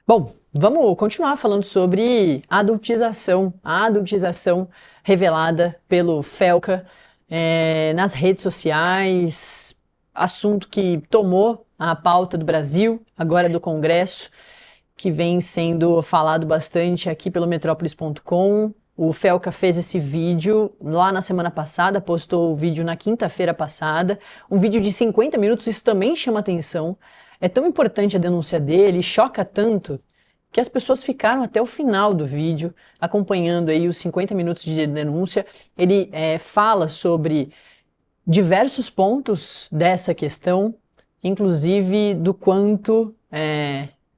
Bom, vamos continuar falando sobre a adultização revelada pelo Felca nas redes sociais, assunto que tomou a pauta do Brasil, agora do Congresso, que vem sendo falado bastante aqui pelo Metrópolis.com. O Felca fez esse vídeo lá na semana passada, postou o vídeo na quinta-feira passada, um vídeo de 50 minutos, isso também chama atenção. É tão importante a denúncia dele, choca tanto, que as pessoas ficaram até o final do vídeo, acompanhando aí os 50 minutos de denúncia. Ele fala sobre diversos pontos dessa questão, inclusive do quanto,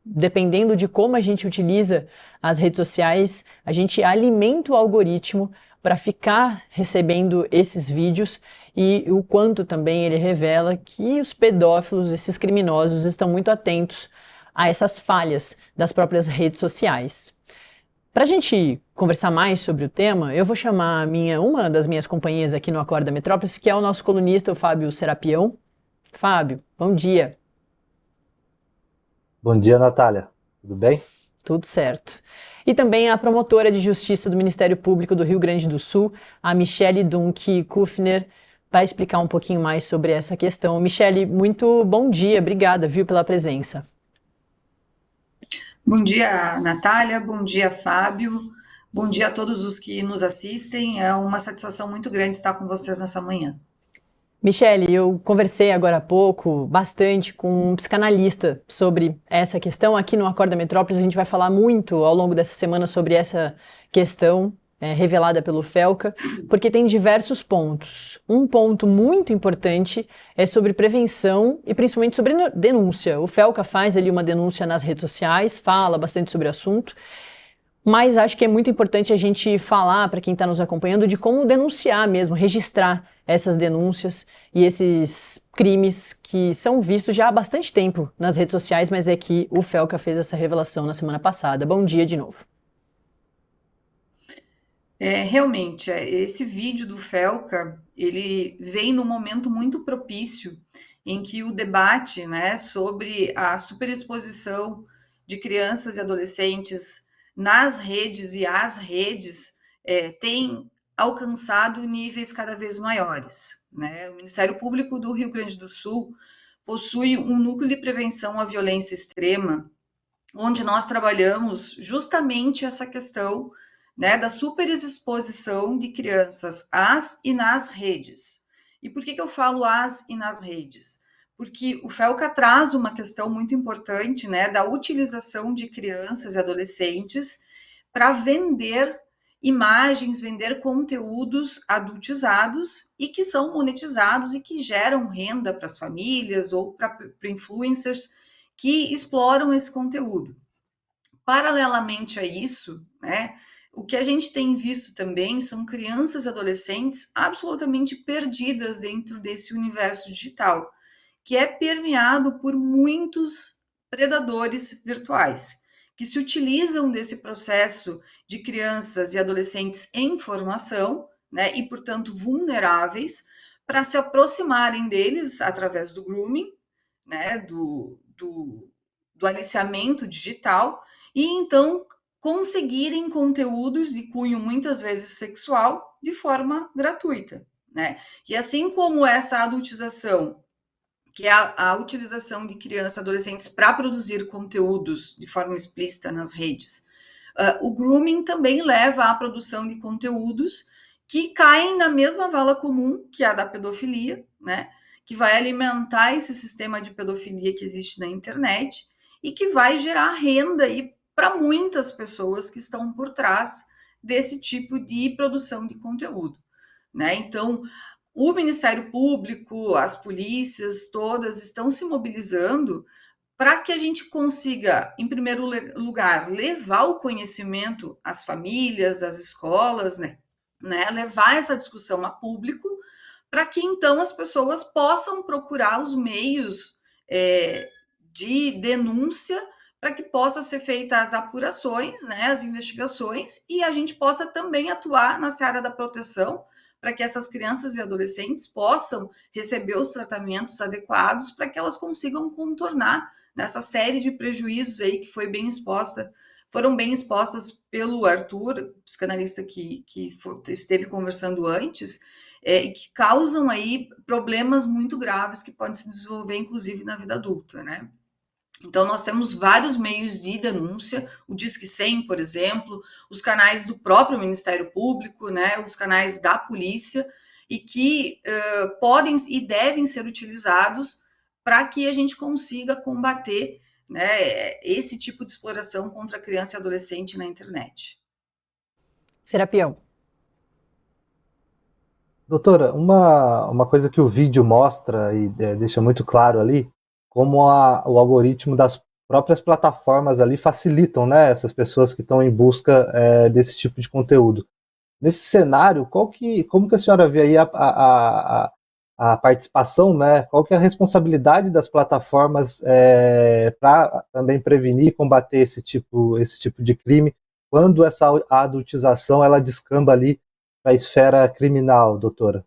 dependendo de como a gente utiliza as redes sociais, a gente alimenta o algoritmo para ficar recebendo esses vídeos, e o quanto também ele revela que os pedófilos, esses criminosos, estão muito atentos a essas falhas das próprias redes sociais. Para a gente conversar mais sobre o tema, eu vou chamar uma das minhas companhias aqui no Acorda Metrópolis, que é o nosso colunista, o Fábio Serapião. Fábio, bom dia. Bom dia, Natália. Tudo bem? Tudo certo. E também a promotora de justiça do Ministério Público do Rio Grande do Sul, a Michele Dunck Kufner, para explicar um pouquinho mais sobre essa questão. Michele, muito bom dia, obrigada, viu, pela presença. Bom dia, Natália, bom dia, Fábio, bom dia a todos os que nos assistem. É uma satisfação muito grande estar com vocês nessa manhã. Michele, eu conversei agora há pouco bastante com um psicanalista sobre essa questão. Aqui no Acorda Metrópolis a gente vai falar muito ao longo dessa semana sobre essa questão revelada pelo Felca, porque tem diversos pontos. Um ponto muito importante é sobre prevenção e principalmente sobre denúncia. O Felca faz ali uma denúncia nas redes sociais, fala bastante sobre o assunto, mas acho que é muito importante a gente falar para quem está nos acompanhando de como denunciar mesmo, registrar essas denúncias e esses crimes que são vistos já há bastante tempo nas redes sociais, mas é que o Felca fez essa revelação na semana passada. Bom dia de novo. Realmente, esse vídeo do Felca, ele vem num momento muito propício em que o debate, né, sobre a superexposição de crianças e adolescentes nas redes e às redes tem alcançado níveis cada vez maiores, né? O Ministério Público do Rio Grande do Sul possui um núcleo de prevenção à violência extrema, onde nós trabalhamos justamente essa questão, né, da superexposição de crianças às e nas redes. E por que eu falo às e nas redes? Porque o Felca traz uma questão muito importante, né, da utilização de crianças e adolescentes para vender imagens, vender conteúdos adultizados e que são monetizados e que geram renda para as famílias ou para influencers que exploram esse conteúdo. Paralelamente a isso, né, o que a gente tem visto também são crianças e adolescentes absolutamente perdidas dentro desse universo digital, que é permeado por muitos predadores virtuais, que se utilizam desse processo de crianças e adolescentes em formação, né, e portanto vulneráveis, para se aproximarem deles através do grooming, né, do aliciamento digital, e então conseguirem conteúdos de cunho muitas vezes sexual de forma gratuita, né? E assim como essa adultização, que é a utilização de crianças e adolescentes para produzir conteúdos de forma explícita nas redes, o grooming também leva à produção de conteúdos que caem na mesma vala comum que a da pedofilia, né? Que vai alimentar esse sistema de pedofilia que existe na internet e que vai gerar renda aí para muitas pessoas que estão por trás desse tipo de produção de conteúdo, né? Então, o Ministério Público, as polícias, todas estão se mobilizando para que a gente consiga, em primeiro lugar, levar o conhecimento às famílias, às escolas, né? Levar essa discussão a público, para que então as pessoas possam procurar os meios de denúncia para que possa ser feitas as apurações, né, as investigações, e a gente possa também atuar na seara da proteção para que essas crianças e adolescentes possam receber os tratamentos adequados para que elas consigam contornar nessa série de prejuízos aí que foram bem expostas pelo Arthur, psicanalista que esteve conversando antes, e que causam aí problemas muito graves que podem se desenvolver, inclusive, na vida adulta, né? Então, nós temos vários meios de denúncia, o Disque 100, por exemplo, os canais do próprio Ministério Público, né, os canais da polícia, e que podem e devem ser utilizados para que a gente consiga combater, né, esse tipo de exploração contra a criança e adolescente na internet. Serapião. Doutora, uma coisa que o vídeo mostra e deixa muito claro ali, como o algoritmo das próprias plataformas ali facilitam, né, essas pessoas que estão em busca desse tipo de conteúdo. Nesse cenário, como que a senhora vê aí a participação, né? Qual que é a responsabilidade das plataformas para também prevenir e combater esse tipo de crime, quando essa adultização ela descamba ali para a esfera criminal, doutora?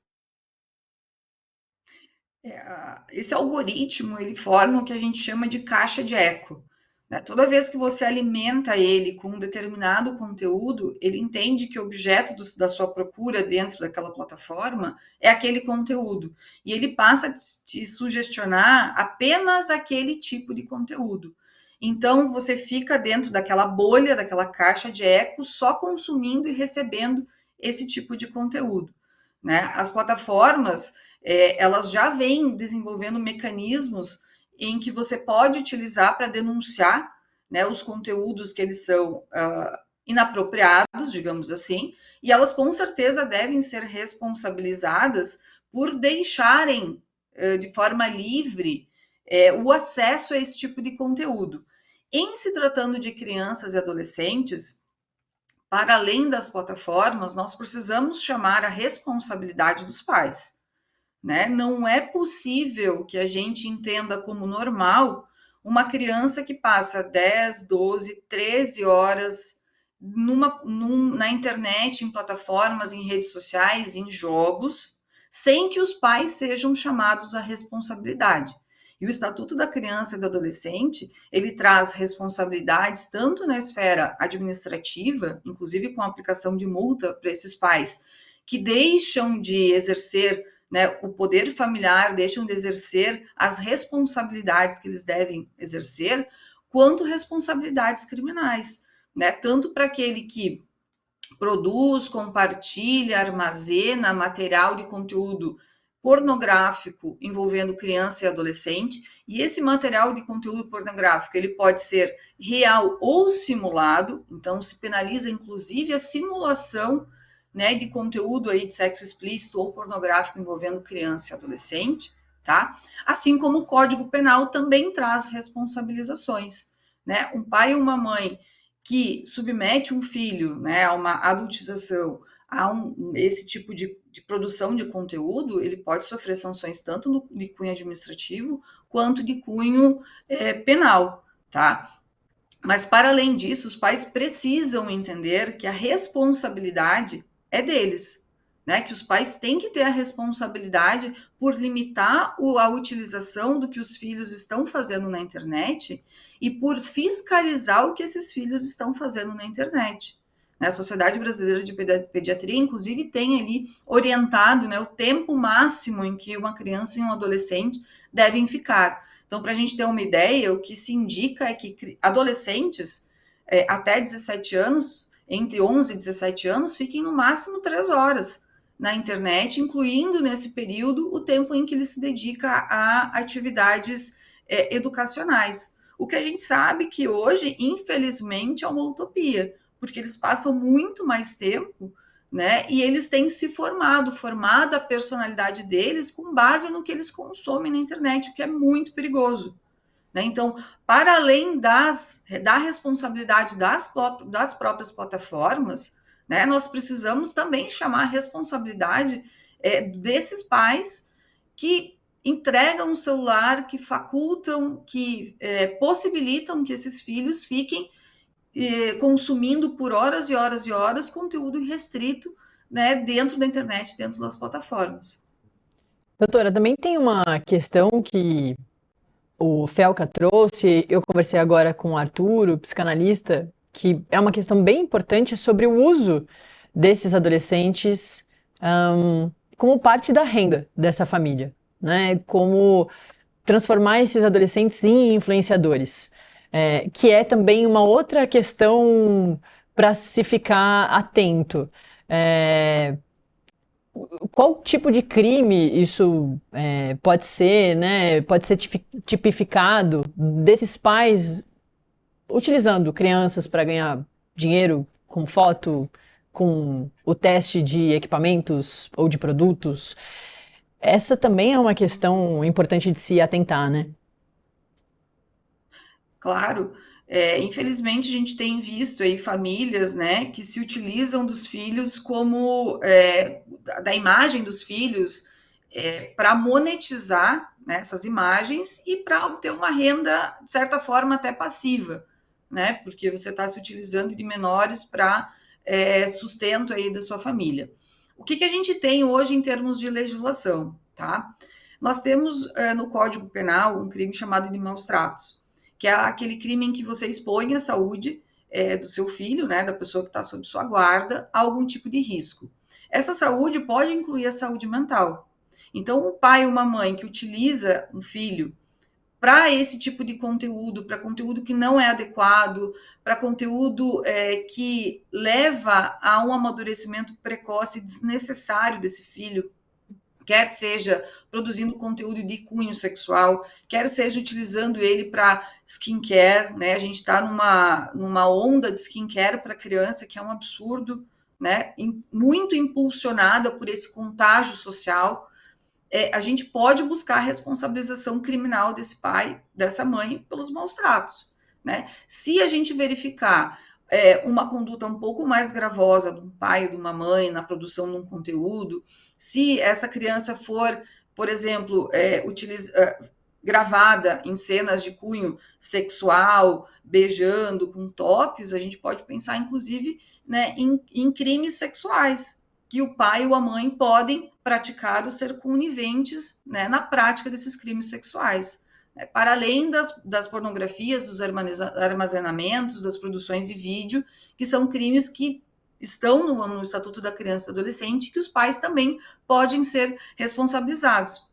Esse algoritmo, ele forma o que a gente chama de caixa de eco, né? Toda vez que você alimenta ele com um determinado conteúdo, ele entende que o objeto da sua procura dentro daquela plataforma é aquele conteúdo. E ele passa a te sugestionar apenas aquele tipo de conteúdo. Então, você fica dentro daquela bolha, daquela caixa de eco, só consumindo e recebendo esse tipo de conteúdo, né? As plataformas, elas já vêm desenvolvendo mecanismos em que você pode utilizar para denunciar, né, os conteúdos que eles são inapropriados, digamos assim, e elas com certeza devem ser responsabilizadas por deixarem de forma livre o acesso a esse tipo de conteúdo. Em se tratando de crianças e adolescentes, para além das plataformas, nós precisamos chamar a responsabilidade dos pais, né? Não é possível que a gente entenda como normal uma criança que passa 10, 12, 13 horas na internet, em plataformas, em redes sociais, em jogos, sem que os pais sejam chamados à responsabilidade. E o Estatuto da Criança e do Adolescente, ele traz responsabilidades tanto na esfera administrativa, inclusive com a aplicação de multa para esses pais que deixam de exercer, né, o poder familiar, deixam de exercer as responsabilidades que eles devem exercer, quanto responsabilidades criminais, né? Tanto para aquele que produz, compartilha, armazena material de conteúdo pornográfico envolvendo criança e adolescente, e esse material de conteúdo pornográfico, ele pode ser real ou simulado, então se penaliza inclusive a simulação, né, de conteúdo aí de sexo explícito ou pornográfico envolvendo criança e adolescente, tá? Assim como o Código Penal também traz responsabilizações, né? Um pai e uma mãe que submete um filho, né, a uma adultização, esse tipo de produção de conteúdo, ele pode sofrer sanções tanto de cunho administrativo quanto de cunho penal, tá? Mas, para além disso, os pais precisam entender que a responsabilidade é deles, né? Que os pais têm que ter a responsabilidade por limitar a utilização do que os filhos estão fazendo na internet e por fiscalizar o que esses filhos estão fazendo na internet. A Sociedade Brasileira de Pediatria, inclusive, tem ali orientado, né, o tempo máximo em que uma criança e um adolescente devem ficar. Então, para a gente ter uma ideia, o que se indica é que adolescentes até 17 anos, entre 11 e 17 anos, fiquem no máximo 3 horas na internet, incluindo nesse período o tempo em que ele se dedica a atividades educacionais. O que a gente sabe que hoje, infelizmente, é uma utopia, porque eles passam muito mais tempo, né? E eles têm se formado a personalidade deles com base no que eles consomem na internet, o que é muito perigoso, né? Então, para além da responsabilidade das próprias plataformas, né, nós precisamos também chamar a responsabilidade desses pais que entregam o celular, que facultam, que possibilitam que esses filhos fiquem consumindo por horas e horas e horas conteúdo irrestrito, né, dentro da internet, dentro das plataformas. Doutora, também tem uma questão que o Felca trouxe, eu conversei agora com o Arthur, o psicanalista, que é uma questão bem importante sobre o uso desses adolescentes como parte da renda dessa família, né? Como transformar esses adolescentes em influenciadores, que é também uma outra questão para se ficar atento. Qual tipo de crime isso pode ser, né? Pode ser tipificado desses pais utilizando crianças para ganhar dinheiro com foto, com o teste de equipamentos ou de produtos. Essa também é uma questão importante de se atentar, né? Claro, infelizmente a gente tem visto aí famílias, né, que se utilizam dos filhos como da imagem dos filhos para monetizar, né, essas imagens e para obter uma renda, de certa forma, até passiva, né? Porque você está se utilizando de menores para sustento aí da sua família. O que a gente tem hoje em termos de legislação, tá? Nós temos no Código Penal um crime chamado de maus tratos, que é aquele crime em que você expõe a saúde do seu filho, né, da pessoa que está sob sua guarda, a algum tipo de risco. Essa saúde pode incluir a saúde mental. Então, o pai ou uma mãe que utiliza um filho para esse tipo de conteúdo, para conteúdo que não é adequado, para conteúdo que leva a um amadurecimento precoce e desnecessário desse filho, quer seja produzindo conteúdo de cunho sexual, quer seja utilizando ele para skincare, né? A gente está numa onda de skincare para criança que é um absurdo, né? Muito impulsionada por esse contágio social. A gente pode buscar a responsabilização criminal desse pai, dessa mãe, pelos maus tratos, né? Se a gente verificar uma conduta um pouco mais gravosa de um pai ou de uma mãe na produção de um conteúdo, se essa criança for, por exemplo, gravada em cenas de cunho sexual, beijando, com toques, a gente pode pensar, inclusive, né, em crimes sexuais, que o pai ou a mãe podem praticar ou ser coniventes, né, na prática desses crimes sexuais. Para além das pornografias, dos armazenamentos, das produções de vídeo, que são crimes que estão no Estatuto da Criança e Adolescente, que os pais também podem ser responsabilizados.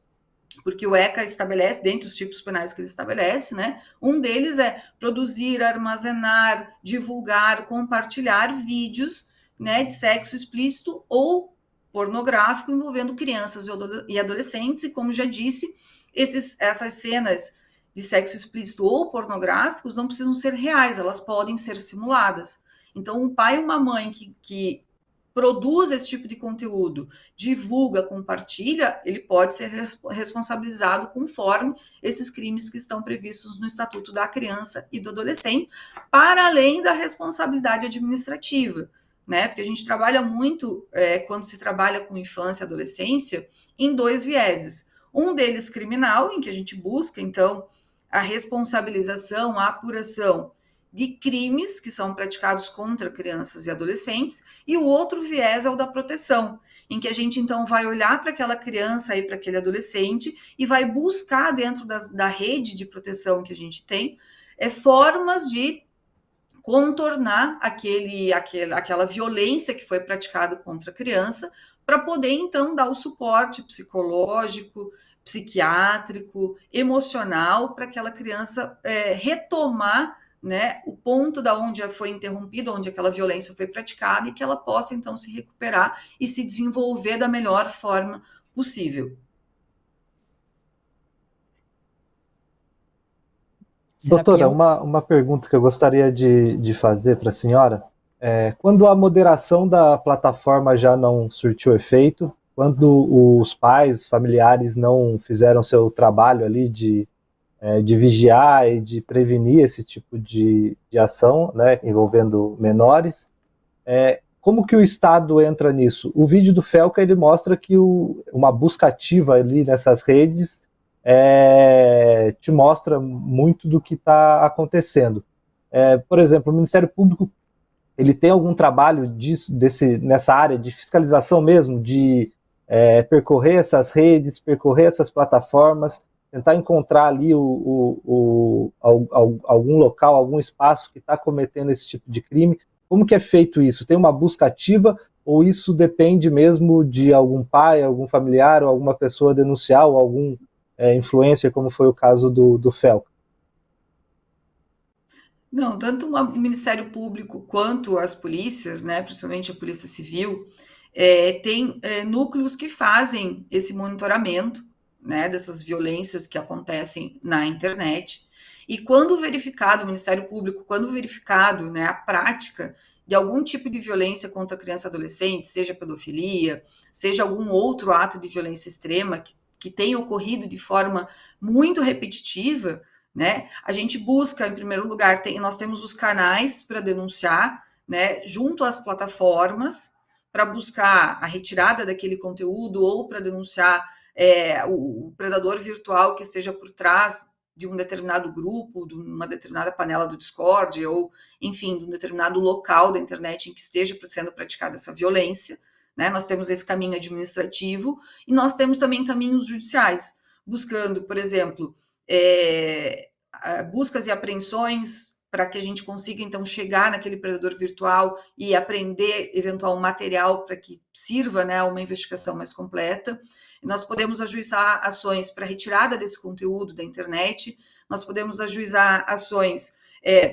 Porque o ECA estabelece, dentre os tipos penais que ele estabelece, né, um deles é produzir, armazenar, divulgar, compartilhar vídeos, né, de sexo explícito ou pornográfico envolvendo crianças e adolescentes, e como já disse, essas cenas de sexo explícito ou pornográficos não precisam ser reais, elas podem ser simuladas. Então, um pai e uma mãe que produz esse tipo de conteúdo, divulga, compartilha, ele pode ser responsabilizado conforme esses crimes que estão previstos no Estatuto da Criança e do Adolescente, para além da responsabilidade administrativa, né? Porque a gente trabalha muito, quando se trabalha com infância e adolescência, em dois vieses. Um deles criminal, em que a gente busca, então, a responsabilização, a apuração de crimes que são praticados contra crianças e adolescentes, e o outro viés é o da proteção, em que a gente, então, vai olhar para aquela criança e para aquele adolescente e vai buscar dentro da rede de proteção que a gente tem, formas de contornar aquela violência que foi praticada contra a criança, para poder, então, dar o suporte psicológico, psiquiátrico, emocional, para aquela criança retomar, né, o ponto da onde foi interrompida, onde aquela violência foi praticada, e que ela possa, então, se recuperar e se desenvolver da melhor forma possível. Doutora, uma pergunta que eu gostaria de fazer para a senhora. Quando a moderação da plataforma já não surtiu efeito, quando os pais, familiares não fizeram seu trabalho ali de vigiar e de prevenir esse tipo de ação, né, envolvendo menores, como que o Estado entra nisso? O vídeo do Felca, ele mostra que uma busca ativa ali nessas redes te mostra muito do que está acontecendo. Por exemplo, o Ministério Público, ele tem algum trabalho nessa área de fiscalização mesmo, de percorrer essas redes, percorrer essas plataformas, tentar encontrar ali algum local, algum espaço que está cometendo esse tipo de crime. Como que é feito isso? Tem uma busca ativa ou isso depende mesmo de algum pai, algum familiar ou alguma pessoa denunciar ou algum influencer, como foi o caso do Felca? Não, tanto o Ministério Público quanto as polícias, né, principalmente a Polícia Civil, tem núcleos que fazem esse monitoramento, né, dessas violências que acontecem na internet. E quando verificado, o Ministério Público, quando verificado, né, a prática de algum tipo de violência contra criança e adolescente, seja pedofilia, seja algum outro ato de violência extrema que tenha ocorrido de forma muito repetitiva, né? A gente busca, em primeiro lugar, nós temos os canais para denunciar, né, junto às plataformas, para buscar a retirada daquele conteúdo ou para denunciar o predador virtual que esteja por trás de um determinado grupo, de uma determinada panela do Discord, ou, enfim, de um determinado local da internet em que esteja sendo praticada essa violência. Né? Nós temos esse caminho administrativo e nós temos também caminhos judiciais, buscando, por exemplo, buscas e apreensões para que a gente consiga, então, chegar naquele predador virtual e apreender eventual material para que sirva, né, a uma investigação mais completa. Nós podemos ajuizar ações para retirada desse conteúdo da internet, nós podemos ajuizar ações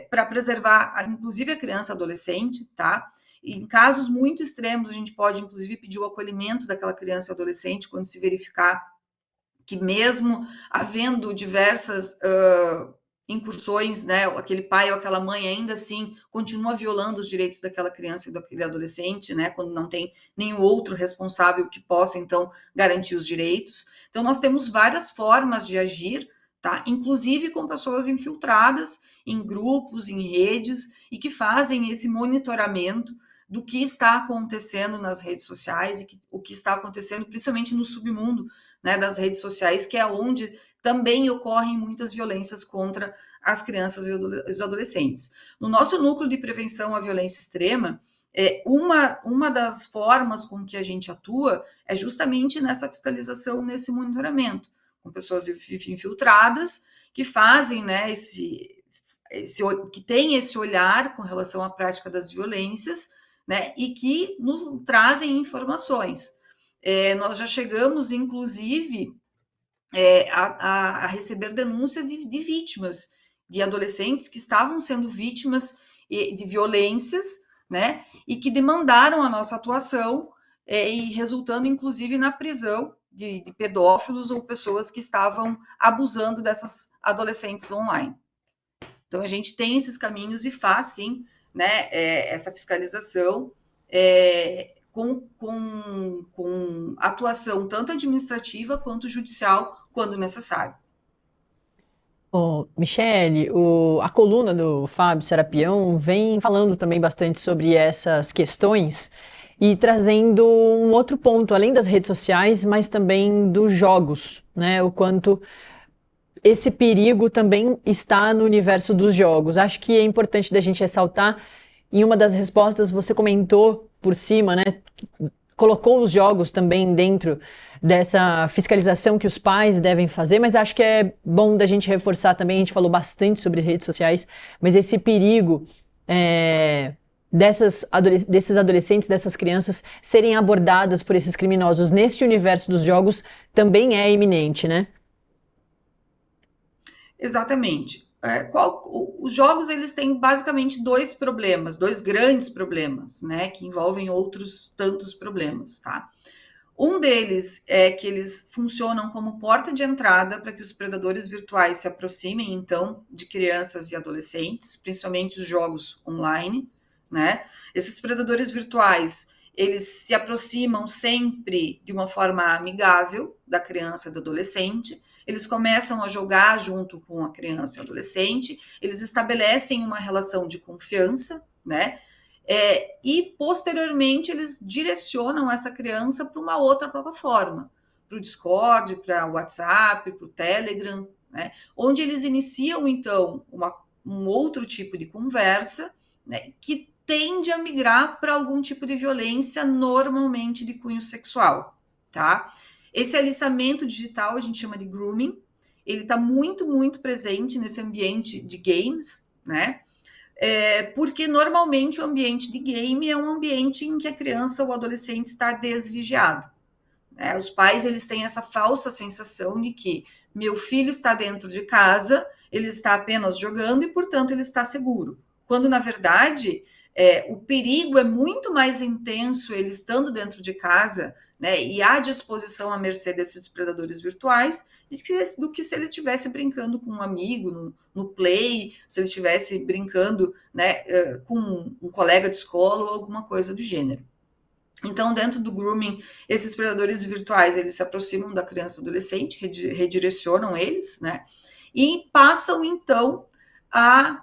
para preservar, inclusive, a criança e adolescente, tá? E em casos muito extremos, a gente pode, inclusive, pedir o acolhimento daquela criança e adolescente quando se verificar que mesmo havendo diversas incursões, né, aquele pai ou aquela mãe ainda assim continua violando os direitos daquela criança e daquele adolescente, né, quando não tem nenhum outro responsável que possa, então, garantir os direitos. Então, nós temos várias formas de agir, tá, inclusive com pessoas infiltradas em grupos, em redes, e que fazem esse monitoramento do que está acontecendo nas redes sociais e o que está acontecendo principalmente no submundo, né, das redes sociais, que é onde também ocorrem muitas violências contra as crianças e os adolescentes. No nosso núcleo de prevenção à violência extrema, uma das formas com que a gente atua é justamente nessa fiscalização, nesse monitoramento, com pessoas infiltradas que fazem, né, que tem esse olhar com relação à prática das violências, né, e que nos trazem informações. Nós já chegamos, inclusive, a receber denúncias de vítimas, de adolescentes que estavam sendo vítimas de violências, né, e que demandaram a nossa atuação, e resultando, inclusive, na prisão de pedófilos ou pessoas que estavam abusando dessas adolescentes online. Então, a gente tem esses caminhos e faz, sim, né, essa fiscalização, com atuação tanto administrativa quanto judicial, quando necessário. Michele, a coluna do Fábio Serapião vem falando também bastante sobre essas questões e trazendo um outro ponto, além das redes sociais, mas também dos jogos, né? O quanto esse perigo também está no universo dos jogos. Acho que é importante da gente ressaltar, em uma das respostas você comentou por cima, né? Colocou os jogos também dentro dessa fiscalização que os pais devem fazer, mas acho que é bom da gente reforçar também, a gente falou bastante sobre redes sociais, mas esse perigo desses adolescentes, dessas crianças serem abordadas por esses criminosos neste universo dos jogos também é iminente, né? Exatamente. Os jogos, eles têm basicamente dois grandes problemas, né, que envolvem outros tantos problemas, tá? Um deles é que eles funcionam como porta de entrada para que os predadores virtuais se aproximem, então, de crianças e adolescentes, principalmente os jogos online, né? Esses predadores virtuais, eles se aproximam sempre de uma forma amigável da criança e do adolescente, eles começam a jogar junto com a criança e o adolescente, eles estabelecem uma relação de confiança, né? E posteriormente eles direcionam essa criança para uma outra plataforma, para o Discord, para o WhatsApp, para o Telegram, né? Onde eles iniciam então um outro tipo de conversa, né, que tende a migrar para algum tipo de violência, normalmente de cunho sexual, tá? Esse alistamento digital a gente chama de grooming, ele está muito, muito presente nesse ambiente de games, né? Porque normalmente o ambiente de game é um ambiente em que a criança ou o adolescente está desvigiado. Né? Os pais eles têm essa falsa sensação de que meu filho está dentro de casa, ele está apenas jogando e, portanto, ele está seguro. Quando, na verdade, o perigo é muito mais intenso ele estando dentro de casa, né, e à disposição à mercê desses predadores virtuais, do que se ele estivesse brincando com um amigo no play, se ele estivesse brincando, né, com um colega de escola ou alguma coisa do gênero. Então, dentro do grooming, esses predadores virtuais, eles se aproximam da criança e do adolescente, redirecionam eles, né? E passam, então, a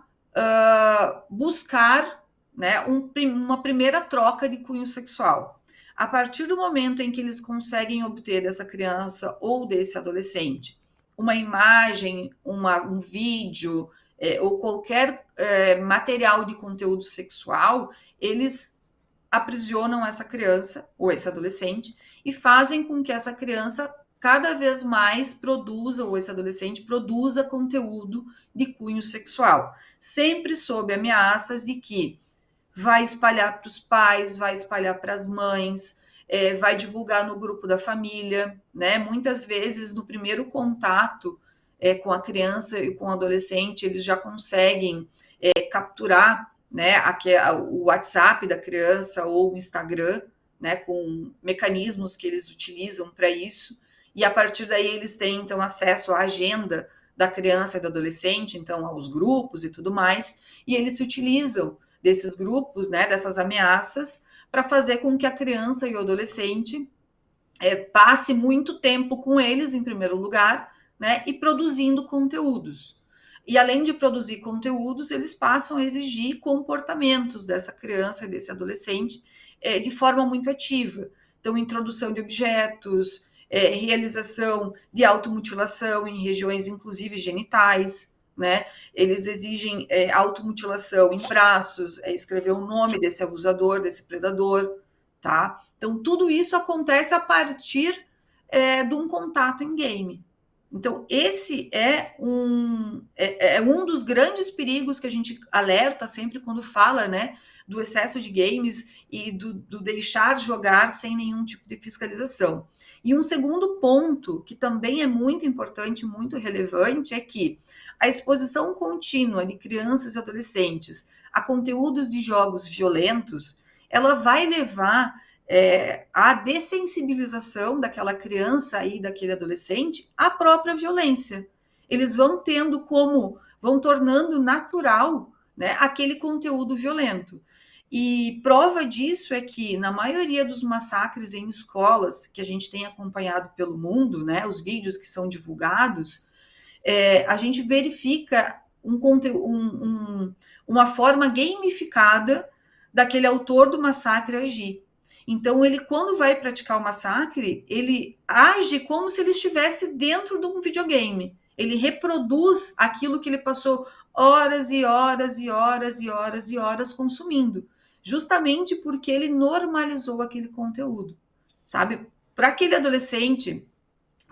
buscar, né, uma primeira troca de cunho sexual. A partir do momento em que eles conseguem obter dessa criança ou desse adolescente uma imagem, um vídeo, ou qualquer material de conteúdo sexual, eles aprisionam essa criança ou esse adolescente e fazem com que essa criança cada vez mais produza, ou esse adolescente produza conteúdo de cunho sexual, sempre sob ameaças de que vai espalhar para os pais, vai espalhar para as mães, vai divulgar no grupo da família, né? Muitas vezes no primeiro contato com a criança e com o adolescente, eles já conseguem capturar, né, o WhatsApp da criança ou o Instagram, né, com mecanismos que eles utilizam para isso, e a partir daí eles têm, então, acesso à agenda da criança e do adolescente, então, aos grupos e tudo mais, e eles se utilizam desses grupos, né, dessas ameaças, para fazer com que a criança e o adolescente passe muito tempo com eles, em primeiro lugar, né, e produzindo conteúdos. E além de produzir conteúdos, eles passam a exigir comportamentos dessa criança e desse adolescente de forma muito ativa. Então, introdução de objetos, realização de automutilação em regiões, inclusive genitais, né? Eles exigem automutilação em braços, escrever o nome desse abusador, desse predador, tá? Então, tudo isso acontece a partir de um contato em game. Então, esse é um dos grandes perigos que a gente alerta sempre quando fala, né, do excesso de games e do deixar jogar sem nenhum tipo de fiscalização. E um segundo ponto, que também é muito importante, muito relevante, é que a exposição contínua de crianças e adolescentes a conteúdos de jogos violentos, ela vai levar a dessensibilização daquela criança e daquele adolescente à própria violência. Eles vão vão tornando natural, né, aquele conteúdo violento. E prova disso é que, na maioria dos massacres em escolas que a gente tem acompanhado pelo mundo, né, os vídeos que são divulgados, a gente verifica uma forma gamificada daquele autor do massacre agir. Então, ele, quando vai praticar o massacre, ele age como se ele estivesse dentro de um videogame. Ele reproduz aquilo que ele passou horas e horas e horas e horas e horas consumindo, justamente porque ele normalizou aquele conteúdo, sabe? Para aquele adolescente,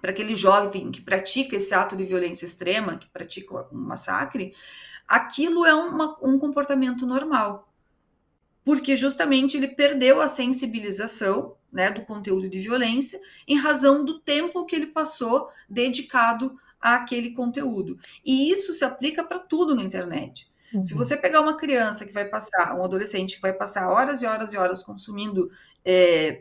para aquele jovem que pratica esse ato de violência extrema, que pratica um massacre, aquilo é um comportamento normal, porque justamente ele perdeu a sensibilização, né, do conteúdo de violência em razão do tempo que ele passou dedicado àquele conteúdo. E isso se aplica para tudo na internet. Uhum. Se você pegar uma criança que vai passar, um adolescente que vai passar horas e horas e horas consumindo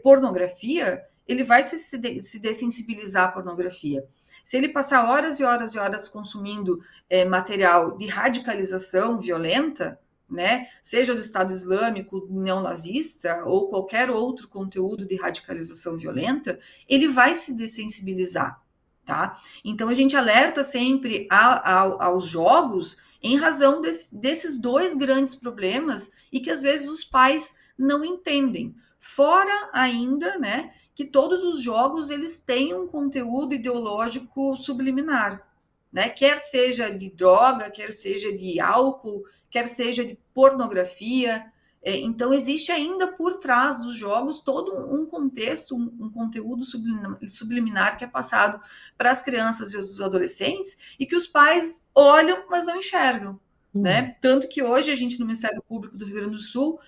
pornografia, ele vai se dessensibilizar à pornografia. Se ele passar horas e horas e horas consumindo material de radicalização violenta, né, seja do Estado Islâmico, neonazista ou qualquer outro conteúdo de radicalização violenta, ele vai se dessensibilizar, tá? Então a gente alerta sempre aos jogos em razão desses dois grandes problemas e que às vezes os pais não entendem. Fora ainda, né, que todos os jogos eles têm um conteúdo ideológico subliminar, né? Quer seja de droga, quer seja de álcool, quer seja de pornografia, Então, existe ainda por trás dos jogos todo um contexto, um conteúdo subliminar que é passado para as crianças e os adolescentes e que os pais olham, mas não enxergam. Né? Tanto que hoje a gente, no Ministério Público do Rio Grande do Sul,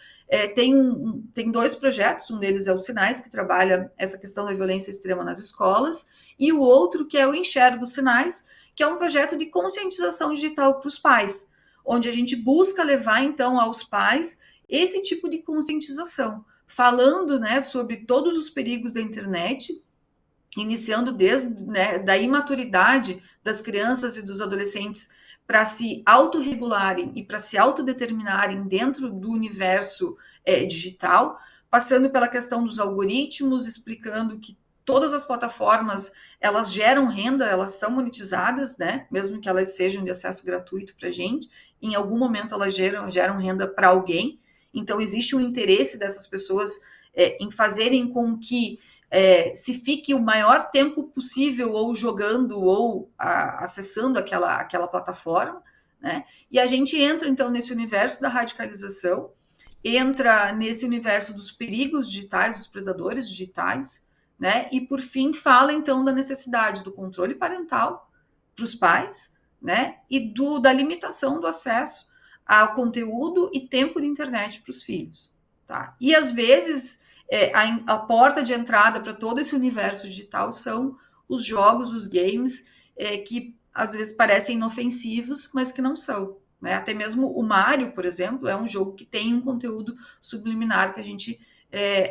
tem 2 projetos, um deles é o Sinais, que trabalha essa questão da violência extrema nas escolas, e o outro que é o Enxerga os Sinais, que é um projeto de conscientização digital para os pais, onde a gente busca levar, então, aos pais esse tipo de conscientização, falando, né, sobre todos os perigos da internet, iniciando desde, né, da imaturidade das crianças e dos adolescentes para se autorregularem e para se autodeterminarem dentro do universo digital, passando pela questão dos algoritmos, explicando que todas as plataformas, elas geram renda, elas são monetizadas, né? Mesmo que elas sejam de acesso gratuito para a gente, em algum momento elas geram renda para alguém. Então, existe um interesse dessas pessoas em fazerem com que se fique o maior tempo possível ou jogando ou acessando aquela plataforma, né? E a gente entra, então, nesse universo da radicalização, entra nesse universo dos perigos digitais, dos predadores digitais, né? E, por fim, fala, então, da necessidade do controle parental para os pais, né? E da limitação do acesso ao conteúdo e tempo de internet para os filhos, tá? E, às vezes, a porta de entrada para todo esse universo digital são os jogos, os games, que às vezes parecem inofensivos, mas que não são. Né? Até mesmo o Mario, por exemplo, é um jogo que tem um conteúdo subliminar que a gente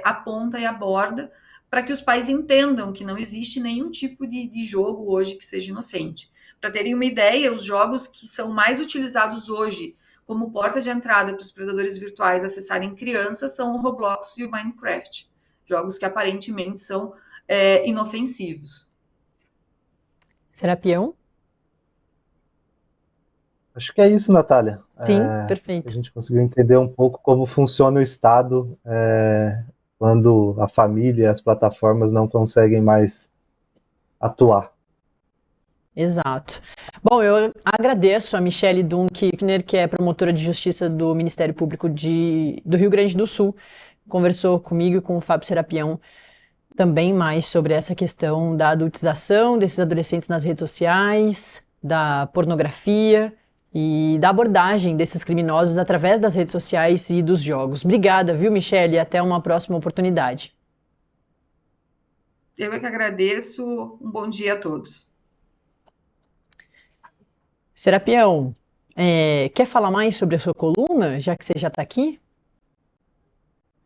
aponta e aborda para que os pais entendam que não existe nenhum tipo de jogo hoje que seja inocente. Para terem uma ideia, os jogos que são mais utilizados hoje como porta de entrada para os predadores virtuais acessarem crianças são o Roblox e o Minecraft. Jogos que aparentemente são inofensivos. Serapião? Acho que é isso, Natália. Sim, perfeito. A gente conseguiu entender um pouco como funciona o Estado quando a família e as plataformas não conseguem mais atuar. Exato. Bom, eu agradeço a Michele Dunkirchner, que é promotora de justiça do Ministério Público do Rio Grande do Sul, conversou comigo e com o Fábio Serapião também mais sobre essa questão da adultização desses adolescentes nas redes sociais, da pornografia e da abordagem desses criminosos através das redes sociais e dos jogos. Obrigada, viu, Michele? Até uma próxima oportunidade. Eu é que agradeço. Um bom dia a todos. Serapião, quer falar mais sobre a sua coluna, já que você já está aqui?